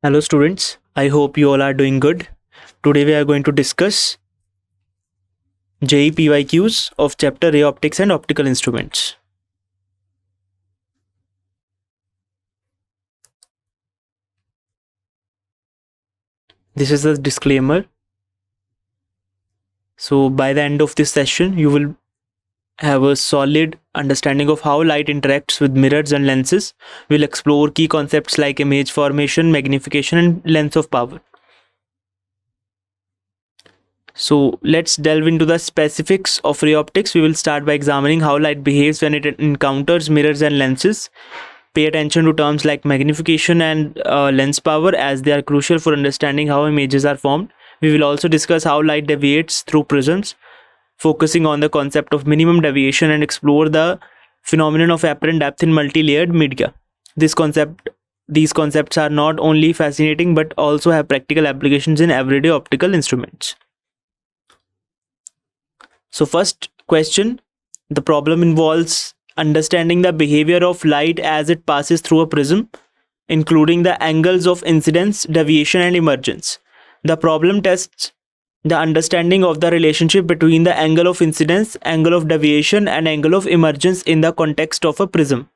Hello students, I hope you all are doing good. Today we are going to discuss JEE PYQs of chapter Ray Optics and Optical Instruments. This is a disclaimer. So by the end of this session, you will have a solid understanding of how light interacts with mirrors and lenses. We'll explore key concepts like image formation, magnification, and length of power. So let's delve into the specifics of ray optics. We will start by examining how light behaves when it encounters mirrors and lenses. Pay attention to terms like magnification and lens power, as they are crucial for understanding how images are formed. We will also discuss how light deviates through prisms, focusing on the concept of minimum deviation, and explore the phenomenon of apparent depth in multi-layered media. These concepts are not only fascinating but also have practical applications in everyday optical instruments. So first question, the problem involves understanding the behavior of light as it passes through a prism, including the angles of incidence, deviation, and emergence. The problem tests the understanding of the relationship between the angle of incidence, angle of deviation, and angle of emergence in the context of a prism.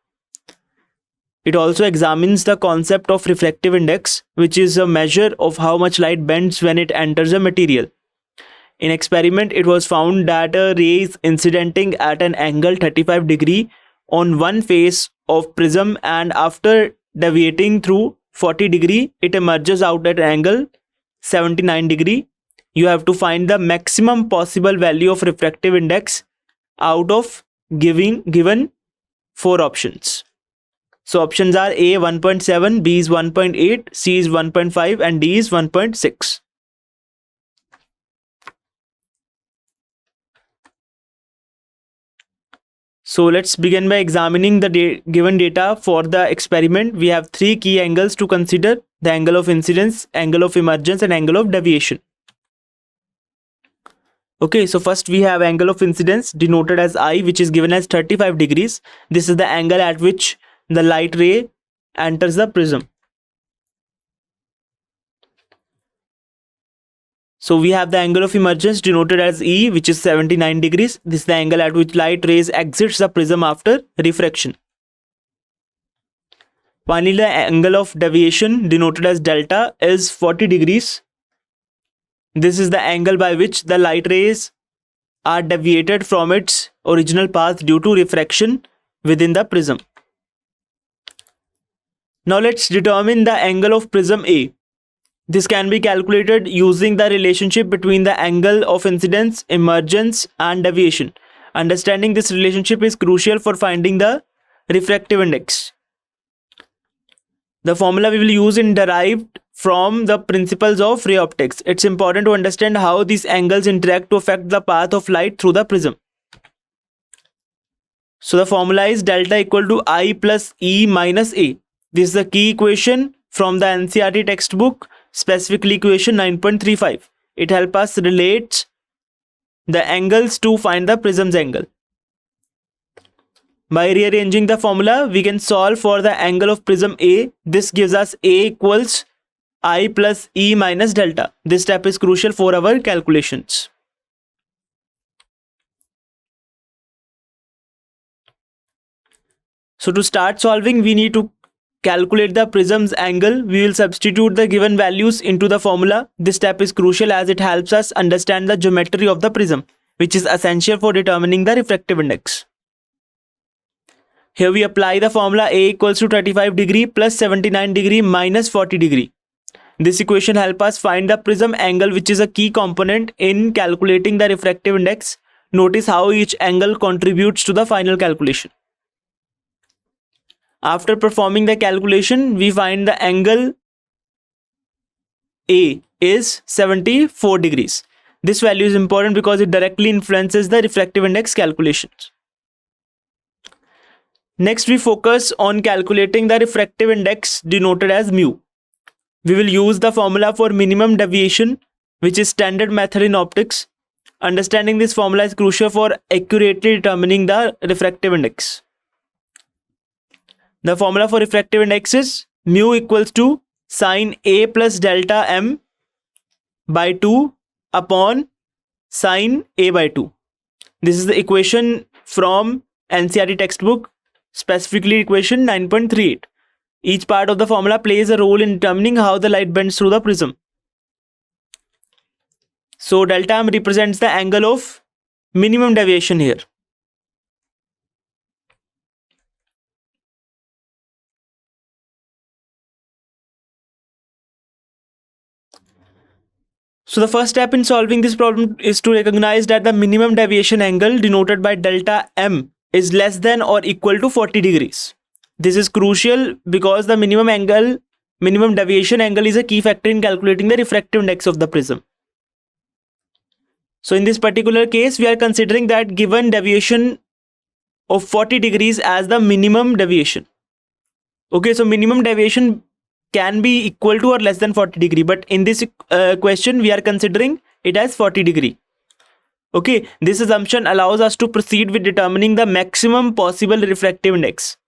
It also examines the concept of refractive index, which is a measure of how much light bends when it enters a material. In experiment, it was found that a ray is incidenting at an angle 35 degree on one face of prism, and after deviating through 40 degree, it emerges out at angle 79 degree. You have to find the maximum possible value of refractive index out of given 4 options. So options are A 1.7, B is 1.8, C is 1.5, and D is 1.6. So let's begin by examining the given data for the experiment. We have 3 key angles to consider: the angle of incidence, angle of emergence, and angle of deviation. Okay, so first we have angle of incidence denoted as I, which is given as 35 degrees. This is the angle at which the light ray enters the prism. So we have the angle of emergence denoted as E, which is 79 degrees. This is the angle at which light rays exits the prism after refraction. Finally, the angle of deviation denoted as delta is 40 degrees. This is the angle by which the light rays are deviated from its original path due to refraction within the prism. Now let's determine the angle of prism A. This can be calculated using the relationship between the angle of incidence, emergence, and deviation. Understanding this relationship is crucial for finding the refractive index. The formula we will use is derived from the principles of ray optics. It's important to understand how these angles interact to affect the path of light through the prism. So the formula is delta equal to I plus E minus A. This is the key equation from the NCERT textbook, specifically equation 9.35. It helps us relate the angles to find the prism's angle. By rearranging the formula, we can solve for the angle of prism A. This gives us A equals I plus E minus delta. This step is crucial for our calculations. So to start solving, we need to calculate the prism's angle. We will substitute the given values into the formula. This step is crucial as it helps us understand the geometry of the prism, which is essential for determining the refractive index. Here we apply the formula A equals to 35 degree plus 79 degree minus 40 degree. This equation helps us find the prism angle, which is a key component in calculating the refractive index. Notice how each angle contributes to the final calculation. After performing the calculation, we find the angle A is 74 degrees. This value is important because it directly influences the refractive index calculations. Next, we focus on calculating the refractive index denoted as mu. We will use the formula for minimum deviation, which is standard method in optics. Understanding this formula is crucial for accurately determining the refractive index. The formula for refractive index is mu equals to sine A plus delta M by 2 upon sine A by 2. This is the equation from NCERT textbook, specifically equation 9.38. Each part of the formula plays a role in determining how the light bends through the prism. So delta M represents the angle of minimum deviation here. So the first step in solving this problem is to recognize that the minimum deviation angle denoted by delta M is less than or equal to 40 degrees. This is crucial because the minimum deviation angle is a key factor in calculating the refractive index of the prism. So in this particular case, we are considering that given deviation of 40 degrees as the minimum deviation. Okay, so minimum deviation can be equal to or less than 40 degree, but in this question we are considering it as 40 degree. Okay, this assumption allows us to proceed with determining the maximum possible refractive index.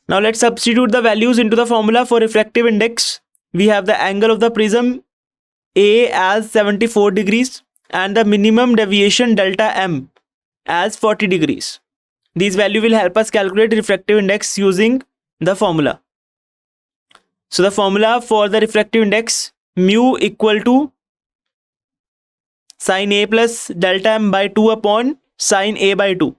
Now let's substitute the values into the formula for refractive index. We have the angle of the prism A as 74 degrees and the minimum deviation delta M as 40 degrees. These values will help us calculate refractive index using the formula. So the formula for the refractive index, mu equal to sine A plus delta M by 2 upon sine A by 2.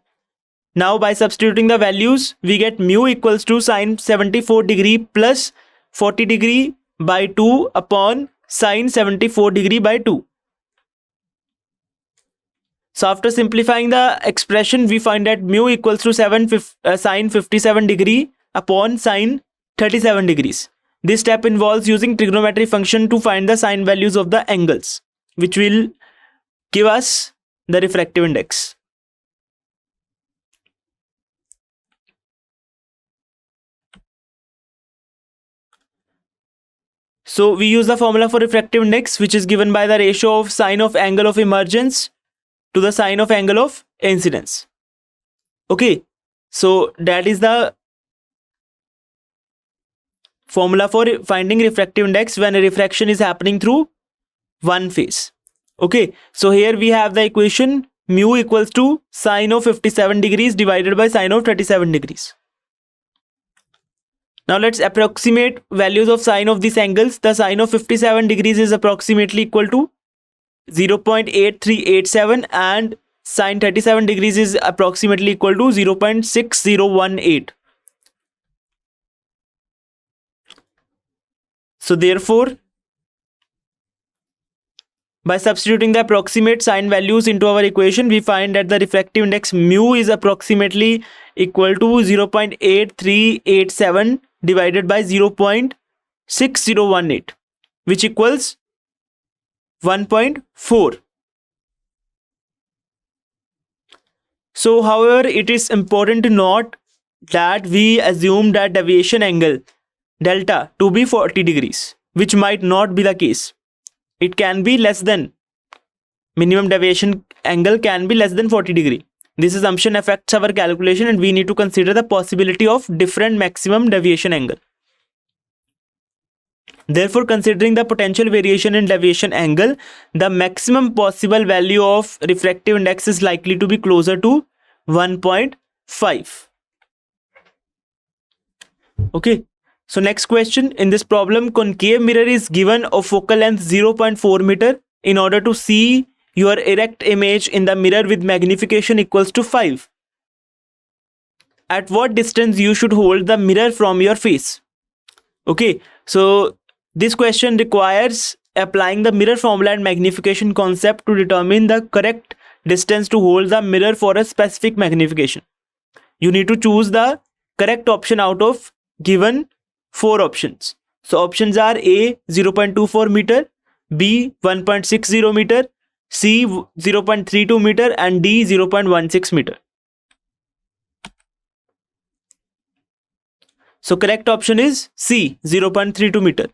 Now by substituting the values, we get mu equals to sine 74 degree plus 40 degree by 2 upon sine 74 degree by 2. So after simplifying the expression, we find that mu equals to sine 57 degree upon sine 37 degrees. This step involves using trigonometry function to find the sine values of the angles, which will give us the refractive index. So we use the formula for refractive index, which is given by the ratio of sine of angle of emergence to the sine of angle of incidence. Okay, so that is the formula for finding refractive index when a refraction is happening through one phase. Okay, so here we have the equation mu equals to sine of 57 degrees divided by sine of 37 degrees. Now let's approximate values of sine of these angles. The sine of 57 degrees is approximately equal to 0.8387 and sine 37 degrees is approximately equal to 0.6018. So therefore, by substituting the approximate sine values into our equation, we find that the refractive index mu is approximately equal to 0.8387 divided by 0.6018, which equals 1.4. So however, it is important to note that we assume that deviation angle delta to be 40 degrees, which might not be the case. It can be less than, minimum deviation angle can be less than 40 degree. This assumption affects our calculation and we need to consider the possibility of different maximum deviation angle. Therefore, considering the potential variation in deviation angle, the maximum possible value of refractive index is likely to be closer to 1.5. Okay, so next question. In this problem, concave mirror is given of focal length 0.4 meter. In order to see your erect image in the mirror with magnification equals to 5. At what distance you should hold the mirror from your face? Okay, so this question requires applying the mirror formula and magnification concept to determine the correct distance to hold the mirror for a specific magnification. You need to choose the correct option out of given 4 options. So options are A 0.24 meter, B 1.60 meter, C 0.32 meter and D 0.16 meter. So correct option is C 0.32 meter.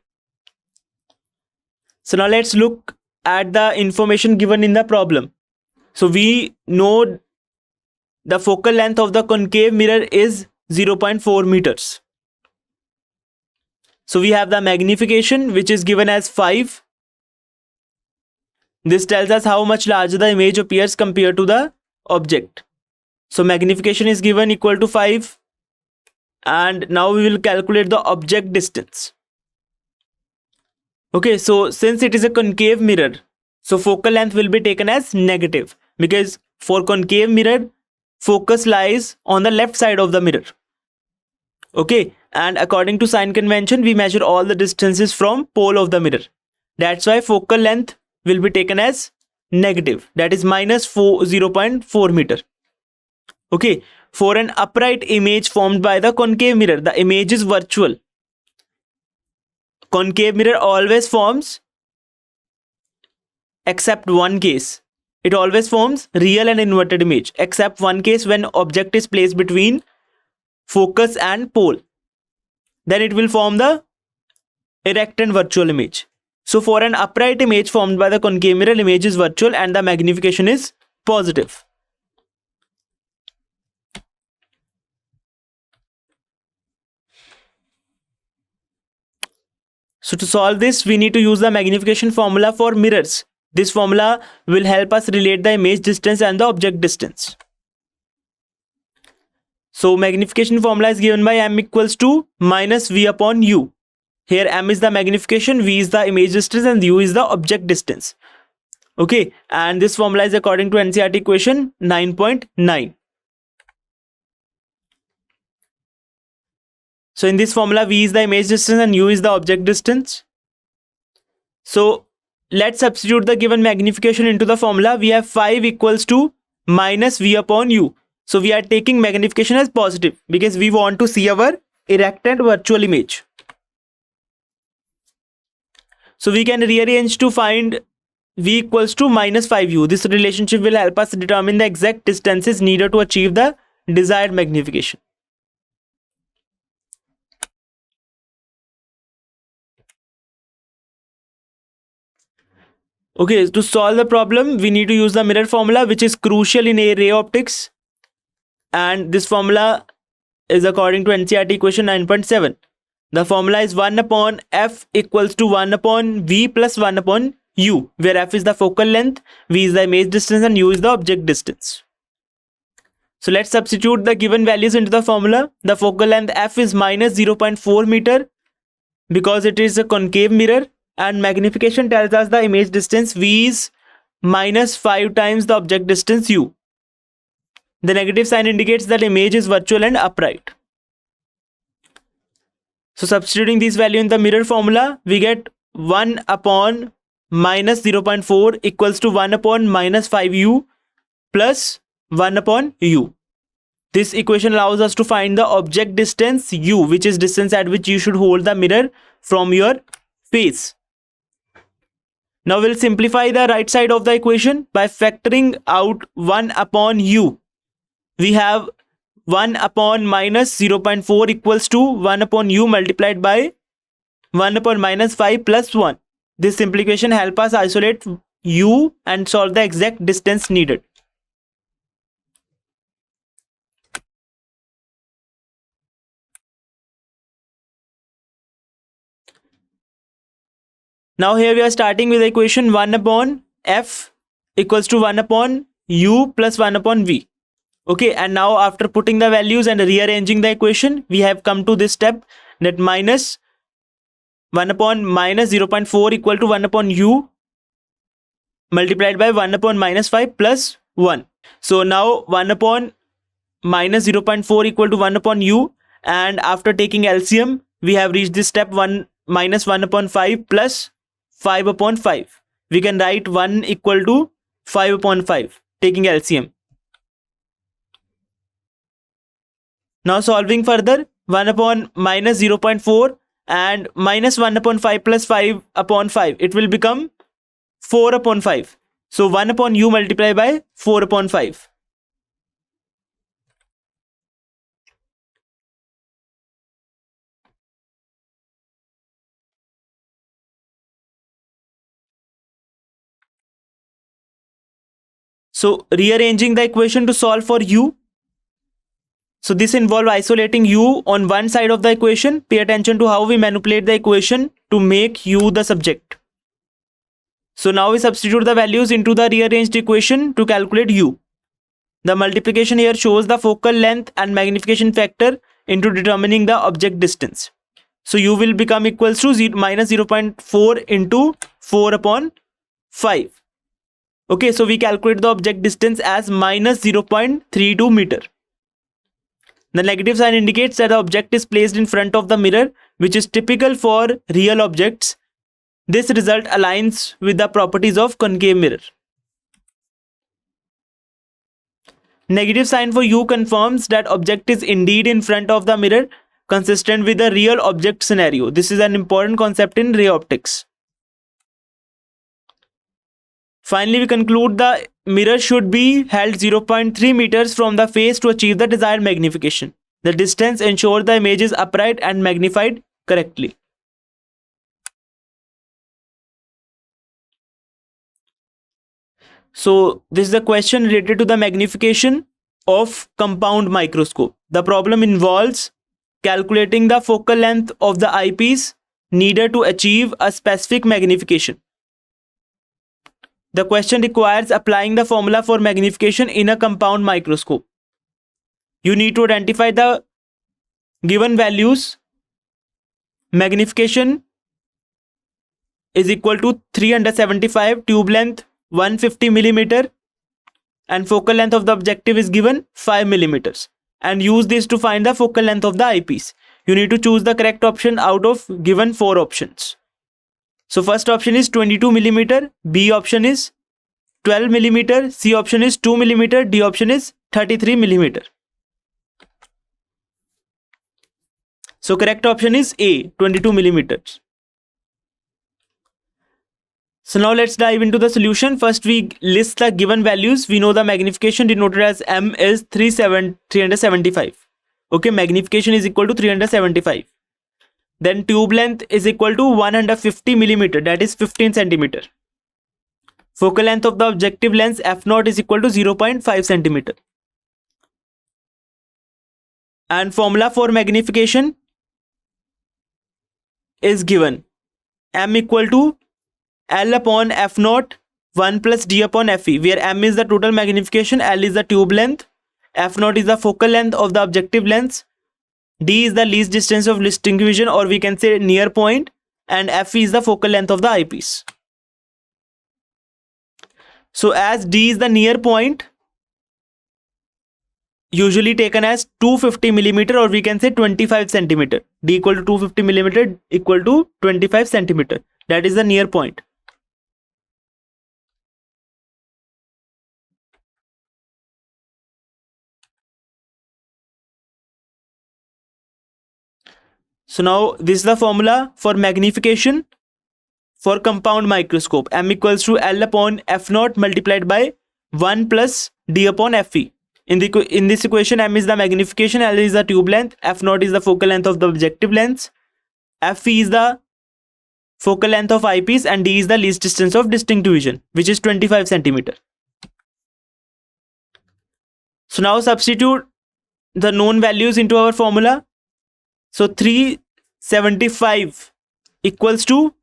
So now let's look at the information given in the problem. So we know the focal length of the concave mirror is 0.4 meters. So we have the magnification, which is given as 5. This tells us how much larger the image appears compared to the object. So magnification is given equal to 5. And now we will calculate the object distance. Okay, so since it is a concave mirror, so focal length will be taken as negative, because for concave mirror, focus lies on the left side of the mirror. Okay, and according to sign convention, we measure all the distances from pole of the mirror. That's why focal length will be taken as negative, that is minus 0.4 meter. Okay, for an upright image formed by the concave mirror, the image is virtual. Concave mirror always forms, except one case. It always forms real and inverted image, except one case when object is placed between focus and pole. Then it will form the erect and virtual image. So for an upright image formed by the concave mirror, image is virtual and the magnification is positive. So to solve this, we need to use the magnification formula for mirrors. This formula will help us relate the image distance and the object distance. So magnification formula is given by m equals to minus v upon u. Here m is the magnification, v is the image distance and u is the object distance. Okay, and this formula is according to NCERT equation 9.9. So in this formula, v is the image distance and u is the object distance. So let's substitute the given magnification into the formula. We have 5 equals to minus v upon u. So we are taking magnification as positive because we want to see our erect and virtual image. So we can rearrange to find v equals to minus 5u. This relationship will help us determine the exact distances needed to achieve the desired magnification. Okay, to solve the problem, we need to use the mirror formula, which is crucial in ray optics. And this formula is according to NCERT equation 9.7. The formula is 1 upon f equals to 1 upon v plus 1 upon u, where f is the focal length, v is the image distance and u is the object distance. So let's substitute the given values into the formula. The focal length f is minus 0.4 meter because it is a concave mirror, and magnification tells us the image distance v is minus 5 times the object distance u. The negative sign indicates that image is virtual and upright. So substituting this value in the mirror formula, we get 1 upon minus 0.4 equals to 1 upon minus 5u plus 1 upon u. This equation allows us to find the object distance u, which is distance at which you should hold the mirror from your face. Now we'll simplify the right side of the equation by factoring out 1 upon u. We have 1 upon minus 0.4 equals to 1 upon u multiplied by 1 upon minus 5 plus 1. This simplification helps us isolate u and solve the exact distance needed. Now here we are starting with the equation 1 upon f equals to 1 upon u plus 1 upon v. Okay, and now after putting the values and rearranging the equation, we have come to this step, that minus 1 upon minus 0.4 equal to 1 upon u multiplied by 1 upon minus 5 plus 1. So now 1 upon minus 0.4 equal to 1 upon u, and after taking LCM, we have reached this step 1 minus 1 upon 5 plus 5 upon 5. We can write 1 equal to 5 upon 5 taking LCM. Now solving further, 1 upon minus 0.4 and minus 1 upon 5 plus 5 upon 5. It will become 4 upon 5. So 1 upon u multiplied by 4 upon 5. So rearranging the equation to solve for u, So this involves isolating u on one side of the equation. Pay attention to how we manipulate the equation to make u the subject. So now we substitute the values into the rearranged equation to calculate u. The multiplication here shows the focal length and magnification factor into determining the object distance. So u will become equals to minus 0.4 into 4 upon 5. Okay, so we calculate the object distance as minus 0.32 meter. The negative sign indicates that the object is placed in front of the mirror, which is typical for real objects. This result aligns with the properties of concave mirror. Negative sign for u confirms that object is indeed in front of the mirror, consistent with the real object scenario. This is an important concept in ray optics. Finally, we conclude the mirror should be held 0.3 meters from the face to achieve the desired magnification. The distance ensures the image is upright and magnified correctly. So this is the question related to the magnification of compound microscope. The problem involves calculating the focal length of the eyepiece needed to achieve a specific magnification. The question requires applying the formula for magnification in a compound microscope. You need to identify the given values. Magnification is equal to 375, tube length 150 millimeter, and focal length of the objective is given 5 millimeters. And use this to find the focal length of the eyepiece. You need to choose the correct option out of given 4 options. So first option is 22 millimeter, B option is 12 millimeter, C option is 2 millimeter, D option is 33 millimeter. So correct option is A, 22 millimeters. So now let's dive into the solution. First we list the given values. We know the magnification denoted as M is 375. Okay, magnification is equal to 375. Then tube length is equal to 150 millimeter, that is 15 centimeter. Focal length of the objective lens f0 is equal to 0.5 centimeter. And formula for magnification is given. M equal to L upon f0 1 plus D upon Fe, where M is the total magnification, L is the tube length, f0 is the focal length of the objective lens, D is the least distance of distinction, or we can say near point, and Fe is the focal length of the eyepiece. So as D is the near point, usually taken as 250 millimeter, or we can say 25 centimeter. D equal to 250 millimeter equal to 25 centimeter. That is the near point. So now this is the formula for magnification for compound microscope. M equals to L upon f0 multiplied by 1 plus D upon Fe. In this equation, M is the magnification, L is the tube length, f0 is the focal length of the objective lens, Fe is the focal length of eyepiece, and D is the least distance of distinct vision, which is 25 centimeter. So now substitute the known values into our formula. So 375 equals to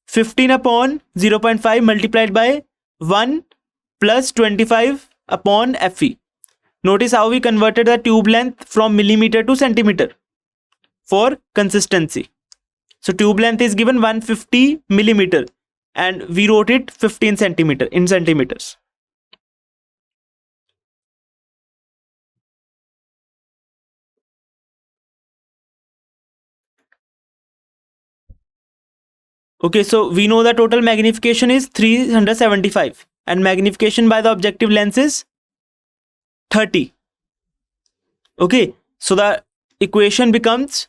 15 upon 0.5 multiplied by 1 plus 25 upon Fe. Notice how we converted the tube length from millimeter to centimeter for consistency. So tube length is given 150 millimeter and we wrote it 15 centimeter in centimeters. Okay, so we know the total magnification is 375 and magnification by the objective lens is 30. Okay, so the equation becomes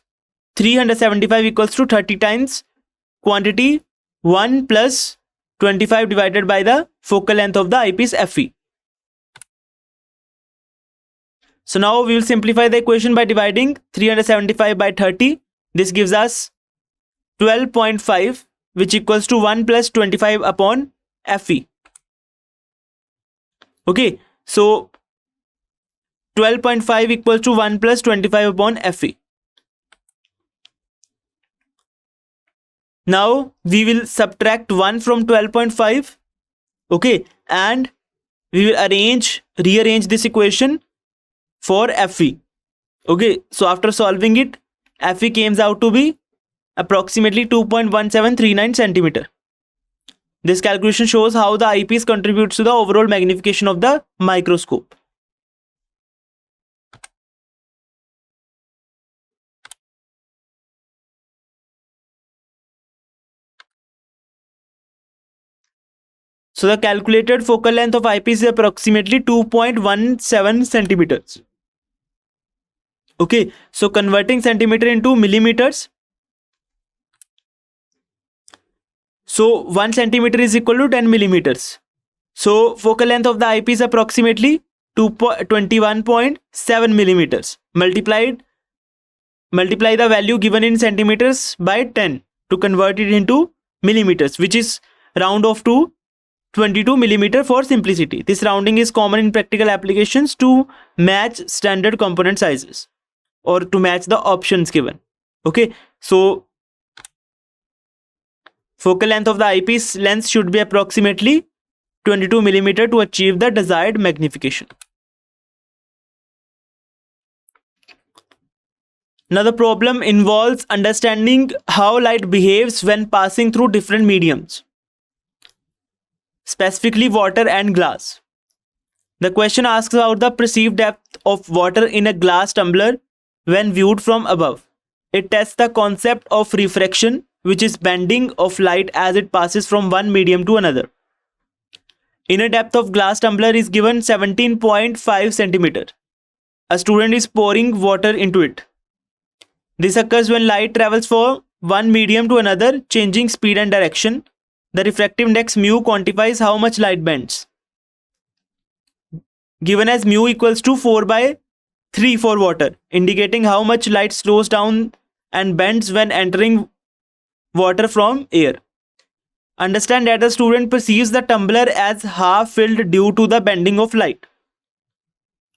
375 equals to 30 times quantity 1 plus 25 divided by the focal length of the eyepiece Fe. So now we will simplify the equation by dividing 375 by 30. This gives us 12.5, which equals to 1 plus 25 upon Fe. Okay, so 12.5 equals to 1 plus 25 upon Fe. Now we will subtract 1 from 12.5. Okay, and we will rearrange this equation for Fe. Okay, so after solving it, Fe comes out to be approximately 2.1739 centimeter. This calculation shows how the eyepiece contributes to the overall magnification of the microscope. So the calculated focal length of eyepiece is approximately 2.17 centimeters. Okay, so converting centimeter into millimeters. So 1 centimeter is equal to 10 millimeters. So focal length of the eyepiece approximately 21.7 millimeters. Multiply the value given in centimeters by 10 to convert it into millimeters, which is round off to 22 millimeter for simplicity. This rounding is common in practical applications to match standard component sizes or to match the options given. Okay, so focal length of the eyepiece lens should be approximately 22 millimeter to achieve the desired magnification. Now the problem involves understanding how light behaves when passing through different mediums, specifically water and glass. The question asks about the perceived depth of water in a glass tumbler when viewed from above. It tests the concept of refraction, which is bending of light as it passes from one medium to another. Inner depth of glass tumbler is given 17.5 centimeter. A student is pouring water into it. This occurs when light travels from one medium to another, changing speed and direction. The refractive index mu quantifies how much light bends, given as mu equals to 4/3 for water, indicating how much light slows down and bends when entering water from air. Understand that the student perceives the tumbler as half filled due to the bending of light.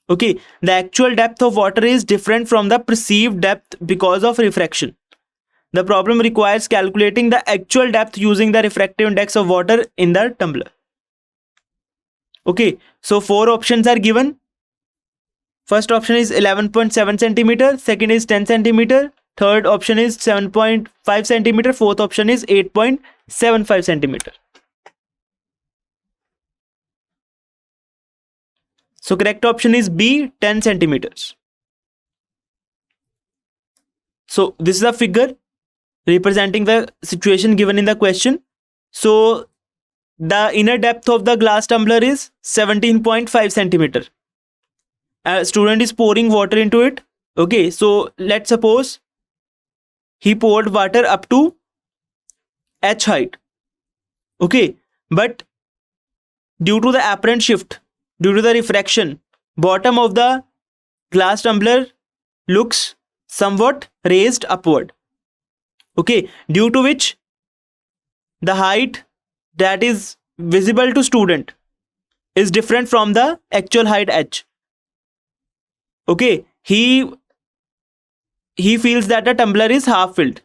Okay, the actual depth of water is different from the perceived depth because of refraction. The problem requires calculating the actual depth using the refractive index of water in the tumbler. Okay, so 4 options are given. First option is 11.7 centimeter, second is 10 centimeter, third option is 7.5 centimeter, fourth option is 8.75 centimeter. So correct option is B, 10 centimeters. So this is a figure representing the situation given in the question. So the inner depth of the glass tumbler is 17.5 centimeter. A student is pouring water into it. Okay, so let's suppose he poured water up to h height. Okay, but due to the apparent shift, due to the refraction, bottom of the glass tumbler looks somewhat raised upward. Okay, due to which the height that is visible to student is different from the actual height h. Okay, he feels that the tumbler is half filled.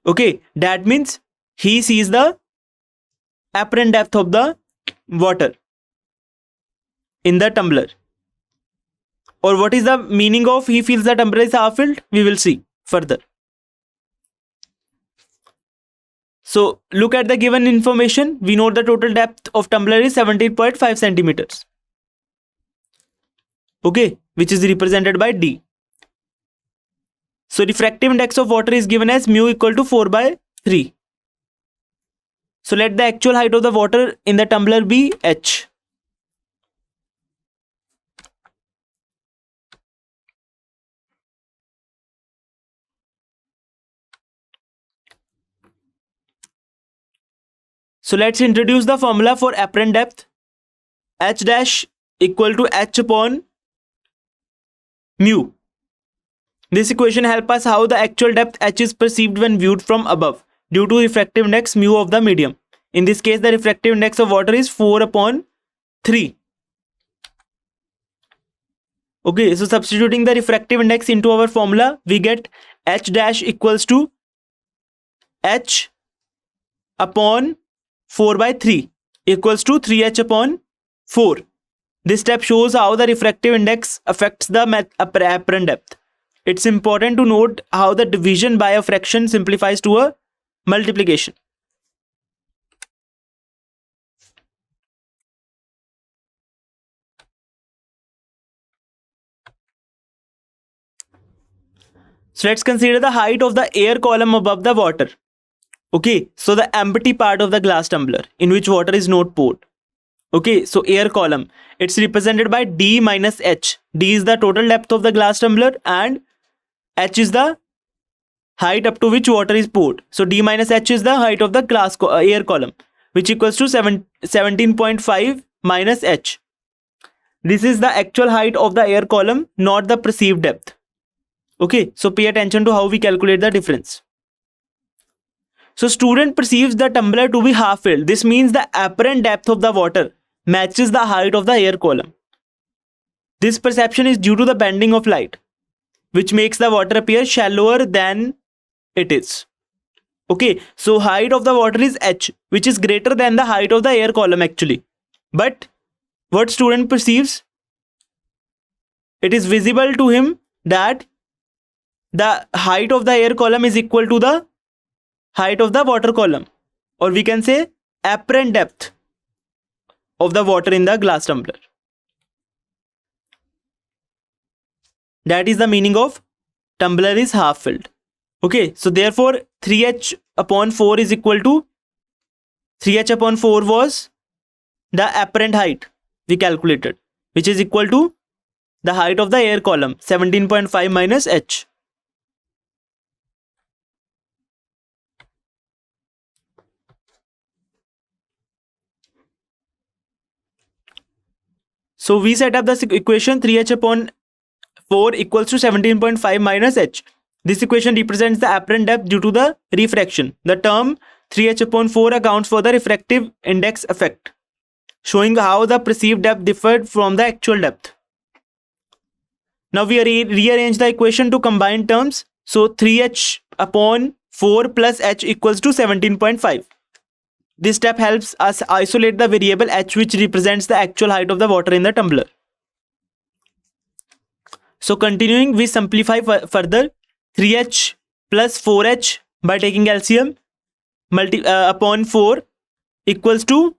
Okay, that means he sees the apparent depth of the water in the tumbler. Or what is the meaning of he feels the tumbler is half filled? We will see further. So look at the given information. We know the total depth of tumbler is 17.5 centimeters. Okay, which is represented by D. So refractive index of water is given as mu equal to 4/3. So let the actual height of the water in the tumbler be h. So let's introduce the formula for apparent depth. H dash equal to h upon mu. This equation helps us how the actual depth h is perceived when viewed from above due to refractive index mu of the medium. In this case, the refractive index of water is 4/3. Okay, so substituting the refractive index into our formula, we get h dash equals to h upon 4 by 3 equals to 3h upon 4. This step shows how the refractive index affects the apparent depth. It's important to note how the division by a fraction simplifies to a multiplication. So let's consider the height of the air column above the water. Okay, so the empty part of the glass tumbler in which water is not poured. Okay, so air column, it's represented by d minus h. D is the total depth of the glass tumbler and h is the height up to which water is poured. So d minus h is the height of the air column, which equals to 17.5 minus h. This is the actual height of the air column, not the perceived depth. Okay, so pay attention to how we calculate the difference. So student perceives the tumbler to be half filled. This means the apparent depth of the water matches the height of the air column. This perception is due to the bending of light, which makes the water appear shallower than it is. Okay, so height of the water is h, which is greater than the height of the air column actually. But what student perceives? It is visible to him that the height of the air column is equal to the height of the water column, or we can say apparent depth of the water in the glass tumbler. That is the meaning of tumbler is half filled. Okay, so therefore 3h upon 4 is equal to 3h upon 4 was the apparent height we calculated, which is equal to the height of the air column 17.5 minus h. So we set up this equation 3h upon 4 equals to 17.5 minus h. This equation represents the apparent depth due to the refraction. The term 3h upon 4 accounts for the refractive index effect, showing how the perceived depth differed from the actual depth. Now we rearrange the equation to combine terms. So 3h upon 4 plus h equals to 17.5. This step helps us isolate the variable h, which represents the actual height of the water in the tumbler. So continuing, we simplify further. 3h plus 4h by taking LCM upon 4 equals to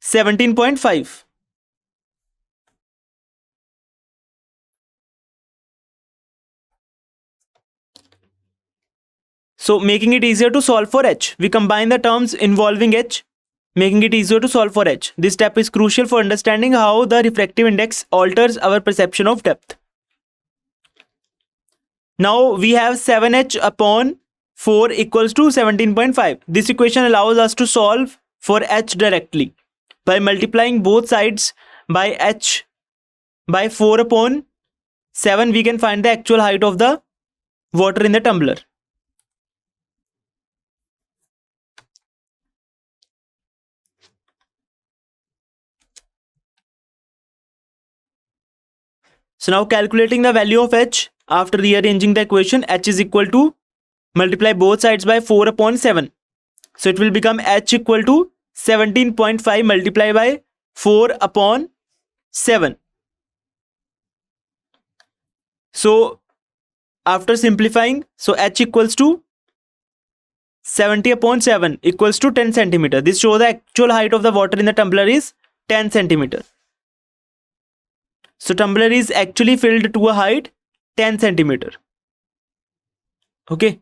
17.5. So making it easier to solve for h, we combine the terms involving h, making it easier to solve for h. This step is crucial for understanding how the refractive index alters our perception of depth. Now we have 7h upon 4 equals to 17.5. This equation allows us to solve for h directly. By multiplying both sides by h by 4 upon 7, we can find the actual height of the water in the tumbler. So now calculating the value of h after rearranging the equation, h is equal to multiply both sides by 4 upon 7. So it will become h equal to 17.5 multiplied by 4 upon 7. So after simplifying, so h equals to 70 upon 7 equals to 10 centimeter. This shows the actual height of the water in the tumbler is 10 centimeter. So tumbler is actually filled to a height 10 centimeter. Okay.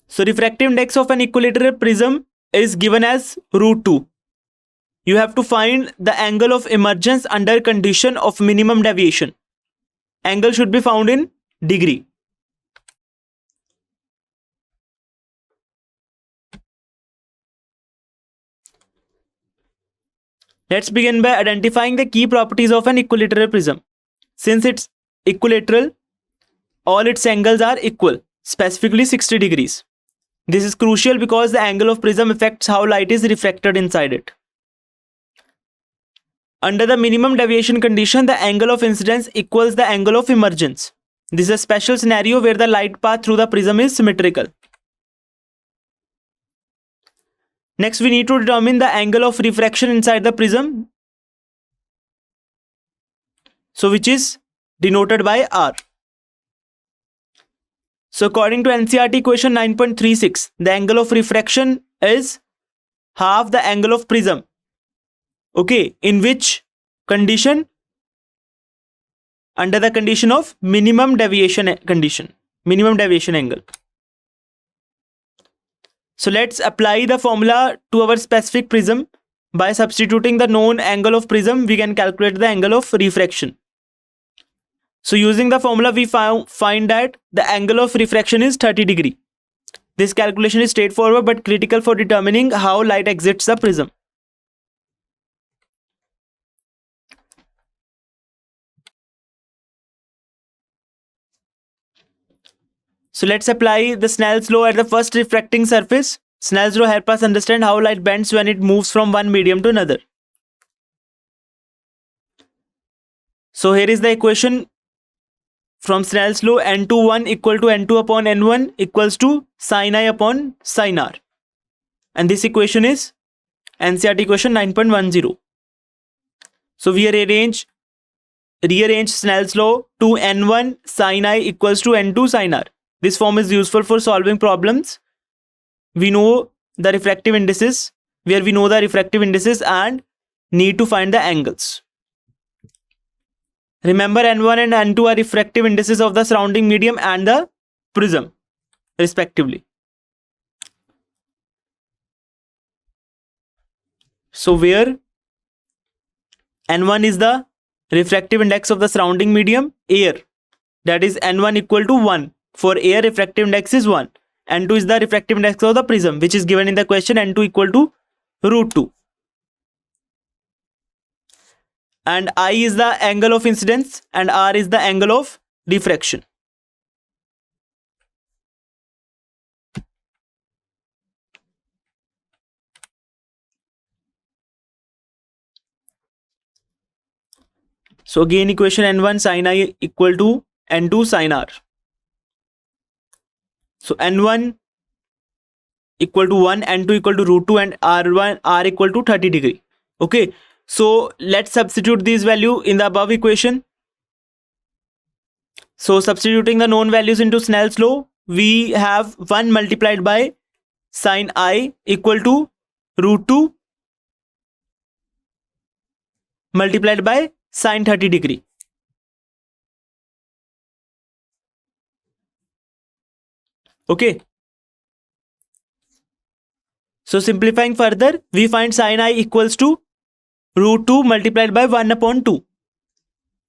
So refractive index of an equilateral prism is given as √2. You have to find the angle of emergence under condition of minimum deviation. Angle should be found in degree. Let's begin by identifying the key properties of an equilateral prism. Since it's equilateral, all its angles are equal, specifically 60 degrees. This is crucial because the angle of prism affects how light is refracted inside it. Under the minimum deviation condition, the angle of incidence equals the angle of emergence. This is a special scenario where the light path through the prism is symmetrical. Next, we need to determine the angle of refraction inside the prism, so which is denoted by R. So according to NCERT question 9.36, the angle of refraction is half the angle of prism. Okay, in which condition? Under the condition of minimum deviation condition, minimum deviation angle. So let's apply the formula to our specific prism. By substituting the known angle of prism, we can calculate the angle of refraction. So using the formula, we find that the angle of refraction is 30 degree. This calculation is straightforward but critical for determining how light exits the prism. So let's apply the Snell's law at the first refracting surface. Snell's law helps us understand how light bends when it moves from one medium to another. So here is the equation from Snell's law: n21 equal to n2 upon n1 equals to sin I upon sin R. And this equation is NCERT question 9.10. So we rearrange Snell's law to n1 sin I equals to n2 sin R. This form is useful for solving problems we know the refractive indices, where we know the refractive indices and need to find the angles. Remember, n1 and n2 are refractive indices of the surrounding medium and the prism, respectively. So where n1 is the refractive index of the surrounding medium, air, that is n1 equal to 1. For air, refractive index is 1. n2 is the refractive index of the prism, which is given in the question, n2 equal to √2. And I is the angle of incidence and R is the angle of refraction. So again, equation n1 sin I equal to n2 sin R. So n1 equal to 1, n2 equal to √2 and R equal to 30 degree. Okay, so let's substitute these value in the above equation. So substituting the known values into Snell's law, we have 1 multiplied by sin I equal to √2 multiplied by sin 30 degree. Okay. So simplifying further, we find sin I equals to √2 multiplied by 1 upon 2.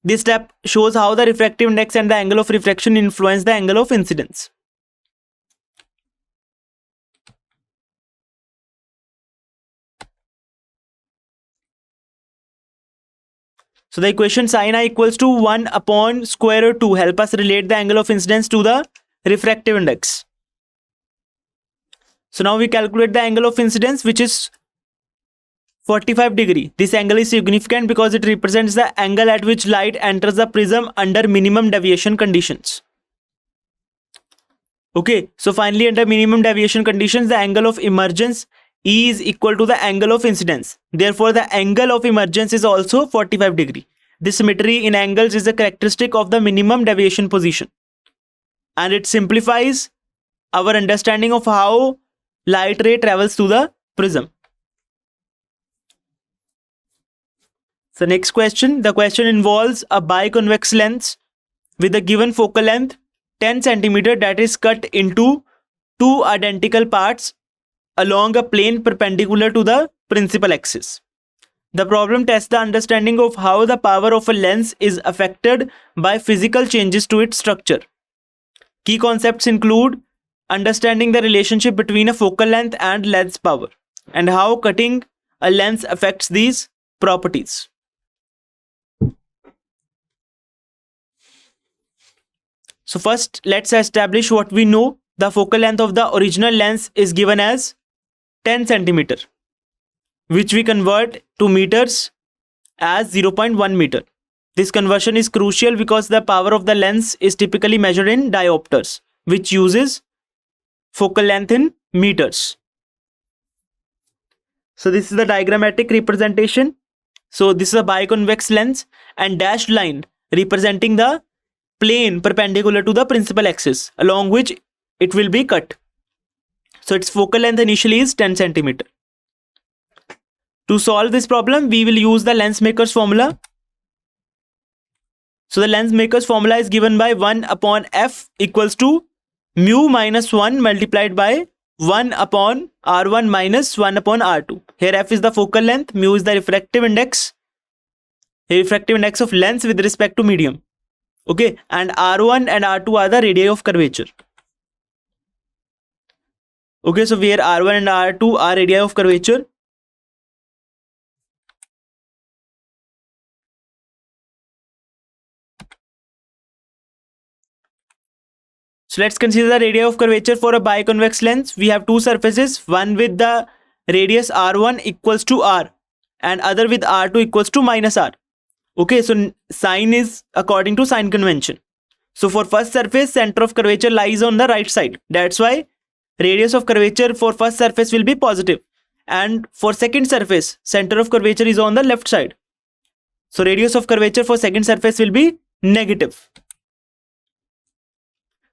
This step shows how the refractive index and the angle of refraction influence the angle of incidence. So the equation sin I equals to 1 upon square root 2 help us relate the angle of incidence to the refractive index. So now we calculate the angle of incidence, which is 45 degree. This angle is significant because it represents the angle at which light enters the prism under minimum deviation conditions. Okay, so finally under minimum deviation conditions, the angle of emergence E is equal to the angle of incidence. Therefore, the angle of emergence is also 45 degree. This symmetry in angles is a characteristic of the minimum deviation position. And it simplifies our understanding of how light ray travels through the prism. So next question. The question involves a biconvex lens with a given focal length 10 cm that is cut into two identical parts along a plane perpendicular to the principal axis. The problem tests the understanding of how the power of a lens is affected by physical changes to its structure. Key concepts include understanding the relationship between a focal length and lens power, and how cutting a lens affects these properties. So first, let's establish what we know. the focal length of the original lens is given as 10 centimeter, which we convert to meters as 0.1 meter. This conversion is crucial because the power of the lens is typically measured in diopters, which uses focal length in meters. So this is the diagrammatic representation. So this is a biconvex lens and dashed line representing the plane perpendicular to the principal axis along which it will be cut. So its focal length initially is 10 centimeter. To solve this problem, we will use the lens maker's formula. So the lens maker's formula is given by 1 upon f equals to mu minus 1 multiplied by 1 upon r1 minus 1 upon r2. Here f is the focal length, mu is the refractive index of lens with respect to medium. Okay, and r1 and r2 are the radii of curvature. Okay, so where r1 and r2 are radii of curvature. So let's consider the radii of curvature for a biconvex lens. We have two surfaces, one with the radius r1 equals to r and other with r2 equals to minus r. Okay, so sign is according to sign convention. So for first surface, center of curvature lies on the right side. That's why radius of curvature for first surface will be positive. And for second surface, center of curvature is on the left side. So radius of curvature for second surface will be negative.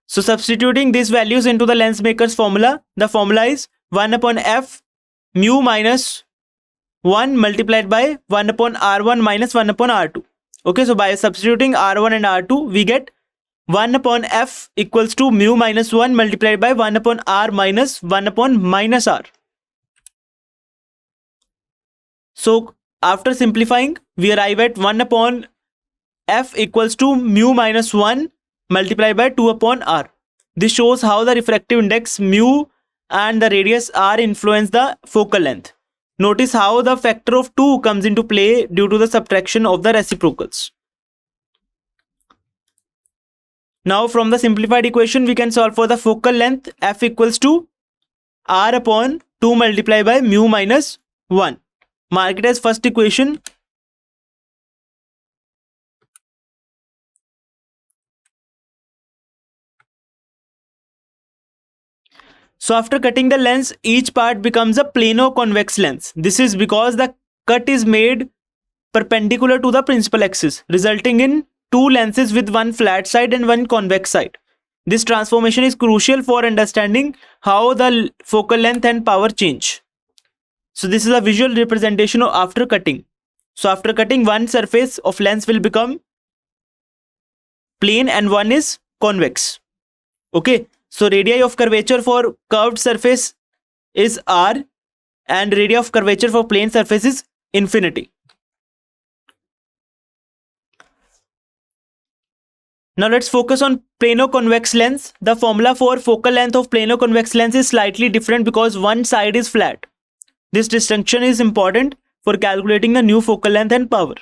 So substituting these values into the lens maker's formula, the formula is 1 upon f mu minus 1 multiplied by 1 upon r1 minus 1 upon r2. Okay, so by substituting r1 and r2, we get 1 upon f equals to mu minus 1 multiplied by 1 upon r minus 1 upon minus r. So after simplifying, we arrive at 1 upon f equals to mu minus 1 multiplied by 2 upon r. This shows how the refractive index mu and the radius r influence the focal length. Notice how the factor of 2 comes into play due to the subtraction of the reciprocals. Now from the simplified equation, we can solve for the focal length f equals to r upon 2 multiplied by mu minus 1. Mark it as first equation. So after cutting the lens, each part becomes a plano-convex lens. This is because the cut is made perpendicular to the principal axis, resulting in two lenses with one flat side and one convex side. This transformation is crucial for understanding how the focal length and power change. So this is a visual representation of after cutting. So after cutting, one surface of lens will become plane and one is convex. Okay. So radii of curvature for curved surface is r and radii of curvature for plane surface is infinity. Now let's focus on plano-convex lens. The formula for focal length of plano-convex lens is slightly different because one side is flat. This distinction is important for calculating the new focal length and power.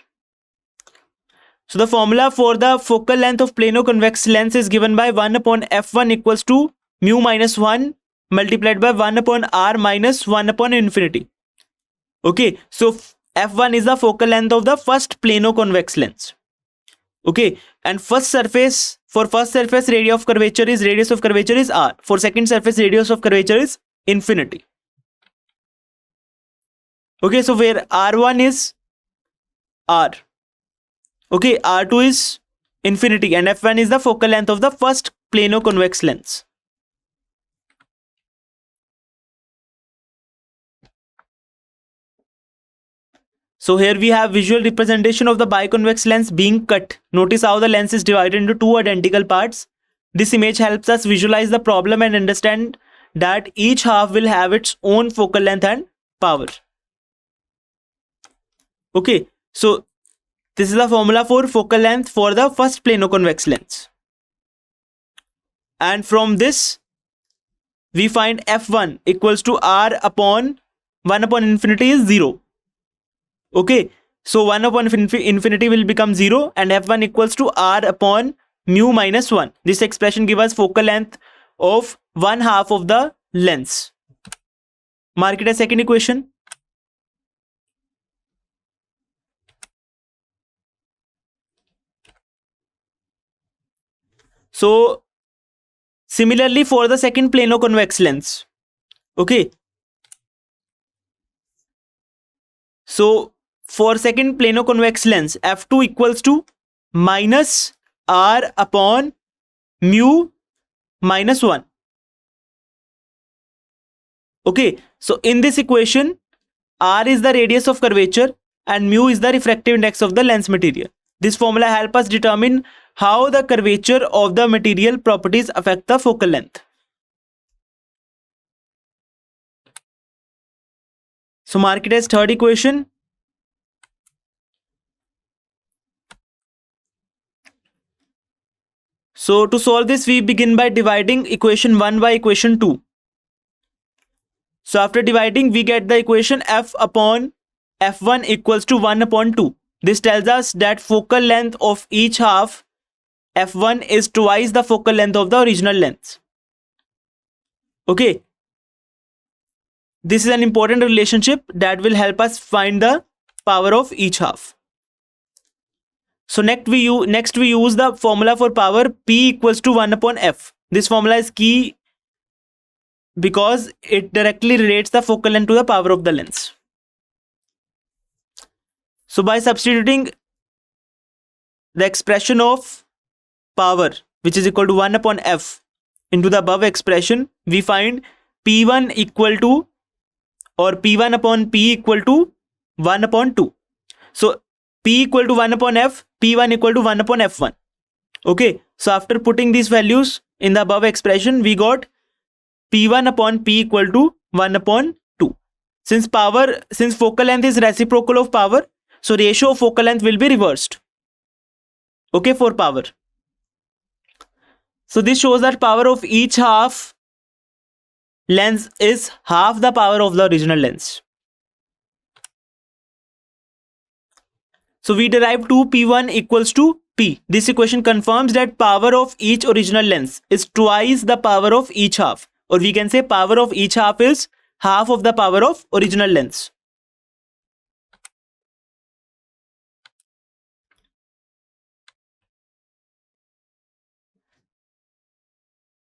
So the formula for the focal length of plano-convex lens is given by 1 upon f1 equals to mu minus 1 multiplied by 1 upon r minus 1 upon infinity. Okay, so f1 is the focal length of the first plano-convex lens. Okay, and for first surface radius of curvature is r. For second surface, radius of curvature is infinity. Okay, so where r1 is r. Okay, r2 is infinity and f1 is the focal length of the first plano-convex lens. So here we have visual representation of the biconvex lens being cut. Notice how the lens is divided into two identical parts. This image helps us visualize the problem and understand that each half will have its own focal length and power. Okay, so this is the formula for focal length for the first plano-convex lens. And from this, we find f1 equals to r upon 1 upon infinity is 0. Okay, so 1 upon infinity will become 0 and f1 equals to r upon mu minus 1. This expression gives us focal length of one half of the lens. Mark it as second equation. So similarly for the second plano convex lens, okay, so for second plano convex lens, f2 equals to minus r upon mu minus 1. Okay, so in this equation, r is the radius of curvature and mu is the refractive index of the lens material. This formula helps us determine how the curvature of the material properties affect the focal length. So mark it as third equation. So to solve this, we begin by dividing equation 1 by equation 2. So after dividing, we get the equation f upon f1 equals to 1 upon 2. This tells us that focal length of each half f1 is twice the focal length of the original lens. Okay. This is an important relationship that will help us find the power of each half. So next we use the formula for power P equals to 1 upon F. This formula is key because it directly relates the focal length to the power of the lens. So by substituting the expression of power, which is equal to 1 upon F, into the above expression, we find P1 equal to, or P1 upon P equal to 1 upon 2. So P equal to 1 upon F, P1 equal to 1 upon F1. Okay, so after putting these values in the above expression, we got P1 upon P equal to 1 upon 2. Since focal length is reciprocal of power, so ratio of focal length will be reversed. Okay, for power. So this shows that power of each half lens is half the power of the original lens. So we derive 2P1 equals to P. This equation confirms that power of each original lens is twice the power of each half. Or we can say power of each half is half of the power of original lens.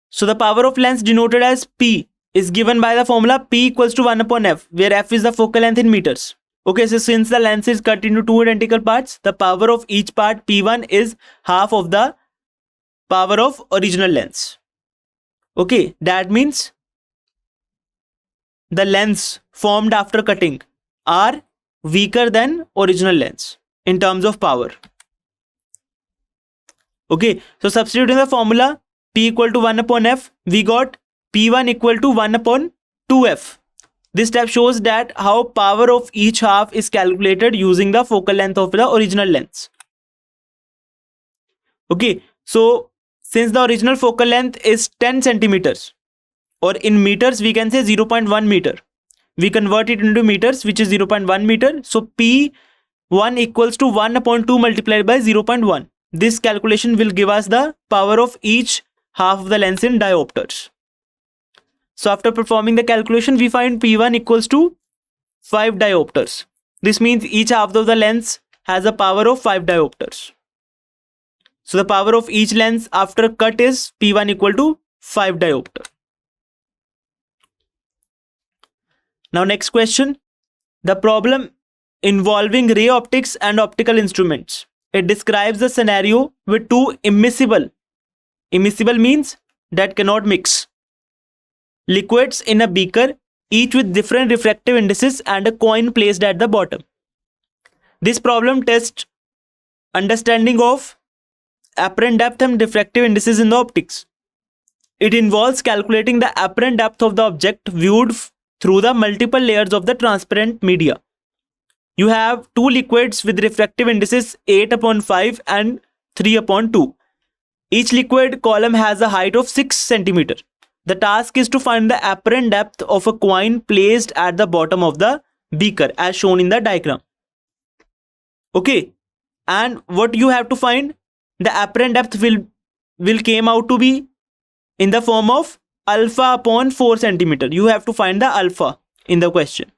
So the power of lens denoted as P is given by the formula P equals to 1 upon F, where F is the focal length in meters. Okay, so since the lens is cut into two identical parts, the power of each part P1 is half of the power of original lens. Okay, that means the lens formed after cutting are weaker than original lens in terms of power. Okay, so substituting the formula P equal to 1 upon F, we got P1 equal to 1 upon 2F. This step shows that how power of each half is calculated using the focal length of the original lens. Okay, so since the original focal length is 10 centimeters, or in meters we can say 0.1 meter, we convert it into meters, which is 0.1 meter. So P1 equals to 1 upon 2 multiplied by 0.1. This calculation will give us the power of each half of the lens in diopters. So after performing the calculation, we find P1 equals to 5 diopters. This means each half of the lens has a power of 5 diopters. So the power of each lens after cut is P1 equal to 5 diopter. Now next question, the problem involving ray optics and optical instruments. It describes a scenario with two immiscible means that cannot mix liquids in a beaker, each with different refractive indices and a coin placed at the bottom. This problem tests understanding of apparent depth and diffractive indices in the optics. It involves calculating the apparent depth of the object viewed through the multiple layers of the transparent media. You have two liquids with refractive indices 8 upon 5 and 3 upon 2. Each liquid column has a height of 6 cm. The task is to find the apparent depth of a coin placed at the bottom of the beaker as shown in the diagram. Okay, and what you have to find, the apparent depth will came out to be in the form of alpha upon 4 centimeter. You have to find the alpha in the question.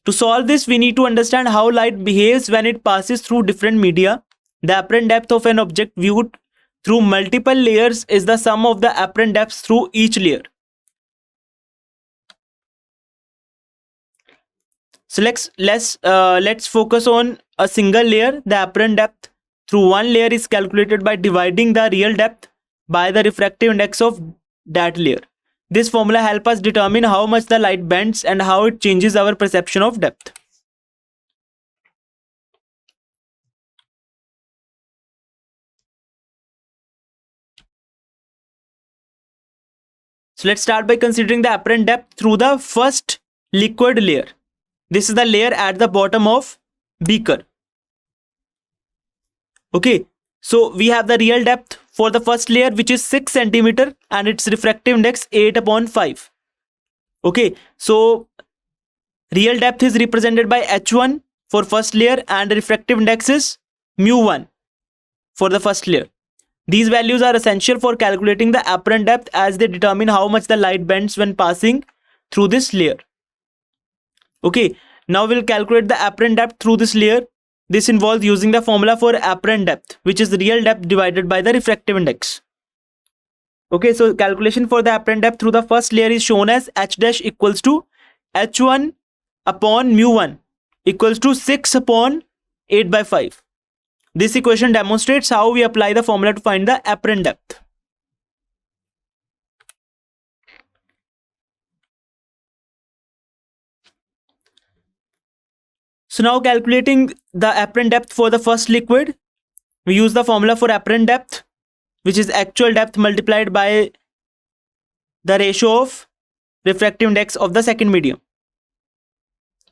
To solve this, we need to understand how light behaves when it passes through different media. The apparent depth of an object viewed through multiple layers is the sum of the apparent depths through each layer. So let's focus on a single layer. The apparent depth through one layer is calculated by dividing the real depth by the refractive index of that layer. This formula helps us determine how much the light bends and how it changes our perception of depth. So let's start by considering the apparent depth through the first liquid layer. This is the layer at the bottom of beaker. Okay, so we have the real depth for the first layer, which is 6 centimeter, and its refractive index 8 upon 5. Okay, so real depth is represented by h1 for first layer and the refractive index is mu1 for the first layer. These values are essential for calculating the apparent depth as they determine how much the light bends when passing through this layer. Okay, now we'll calculate the apparent depth through this layer. This involves using the formula for apparent depth, which is the real depth divided by the refractive index. Okay, so calculation for the apparent depth through the first layer is shown as h dash equals to h1 upon mu1 equals to 6 upon 8 by 5. This equation demonstrates how we apply the formula to find the apparent depth. So now calculating the apparent depth for the first liquid, we use the formula for apparent depth, which is actual depth multiplied by the ratio of refractive index of the second medium.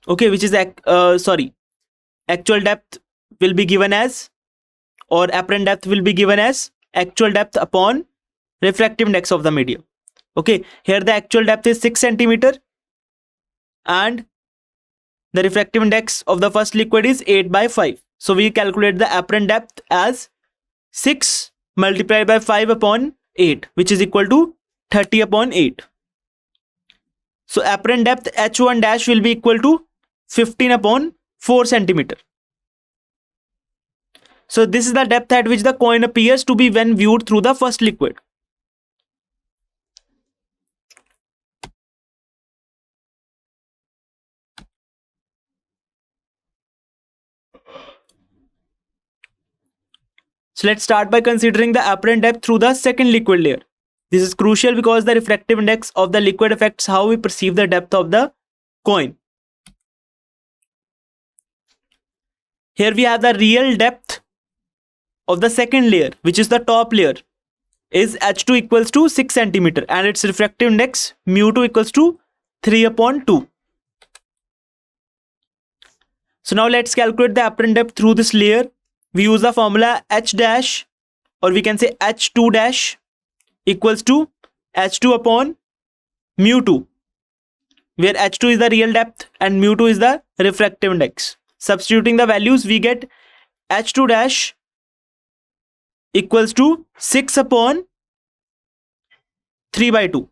Okay, which is actual depth will be given as, or apparent depth will be given as actual depth upon refractive index of the medium. Okay, here the actual depth is 6 centimeter and the refractive index of the first liquid is 8 by 5. So we calculate the apparent depth as 6 multiplied by 5 upon 8, which is equal to 30 upon 8. So apparent depth h1 dash will be equal to 15 upon 4 centimeter. So this is the depth at which the coin appears to be when viewed through the first liquid. So let's start by considering the apparent depth through the second liquid layer. This is crucial because the refractive index of the liquid affects how we perceive the depth of the coin. Here we have the real depth of the second layer, which is the top layer, is h2 equals to 6 centimeter and its refractive index mu2 equals to 3 upon 2. So now let's calculate the apparent depth through this layer. We use the formula h dash, or we can say h2 dash equals to h2 upon mu2, where h2 is the real depth and mu2 is the refractive index. Substituting the values, we get h2 dash equals to 6 upon 3 by 2.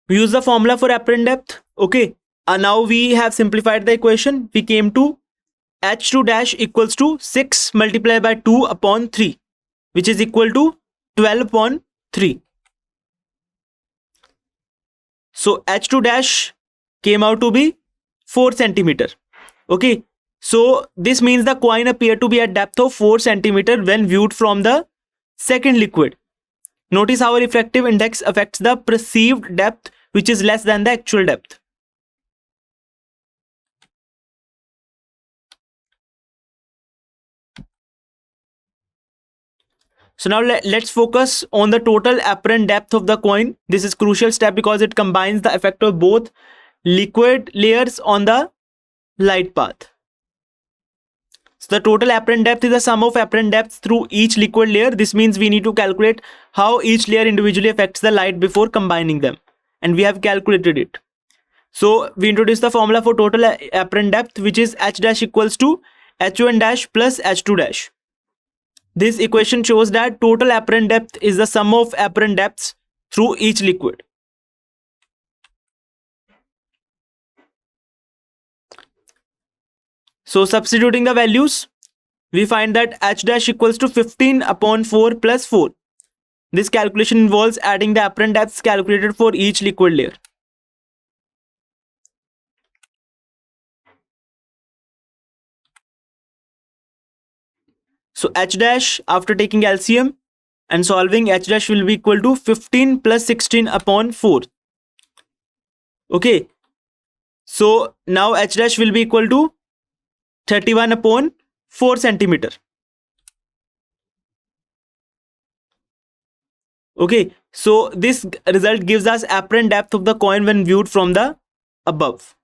We use the formula for apparent depth. Okay, now we have simplified the equation. We came to h2 dash equals to 6 multiplied by 2 upon 3, which is equal to 12 upon 3. So h2 dash came out to be 4 centimeter. Okay, so this means the coin appeared to be at depth of 4 centimeter when viewed from the second liquid. Notice how refractive index affects the perceived depth, which is less than the actual depth. So now let's focus on the total apparent depth of the coin. This is crucial step because it combines the effect of both liquid layers on the light path. So the total apparent depth is the sum of apparent depth through each liquid layer. This means we need to calculate how each layer individually affects the light before combining them. And we have calculated it. So we introduce the formula for total apparent depth, which is H dash equals to H1 dash plus H2 dash. This equation shows that total apparent depth is the sum of apparent depths through each liquid. So substituting the values, we find that H dash equals to 15 upon 4 plus 4. This calculation involves adding the apparent depths calculated for each liquid layer. So H dash, after taking LCM and solving, H dash will be equal to 15 plus 16 upon 4. Okay. So now H dash will be equal to 31 upon 4 centimeter. Okay. So this result gives us apparent depth of the coin when viewed from the above.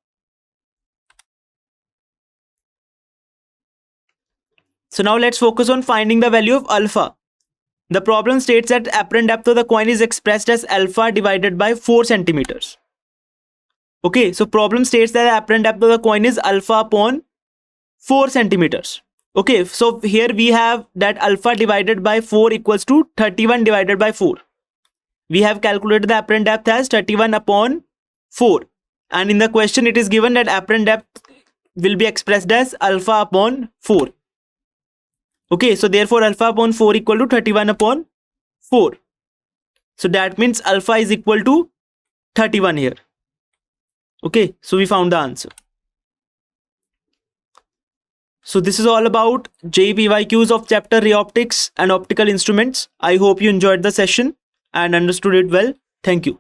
So now let's focus on finding the value of alpha. The problem states that apparent depth of the coin is expressed as alpha divided by 4 centimeters. Okay, so problem states that the apparent depth of the coin is alpha upon 4 centimeters. Okay, so here we have that alpha divided by 4 equals to 31 divided by 4. We have calculated the apparent depth as 31 upon 4. And in the question it is given that apparent depth will be expressed as alpha upon 4. Okay, so therefore alpha upon 4 equal to 31 upon 4. So that means alpha is equal to 31 here. Okay, so we found the answer. So this is all about JEE PYQs of chapter Ray Optics and Optical Instruments. I hope you enjoyed the session and understood it well. Thank you.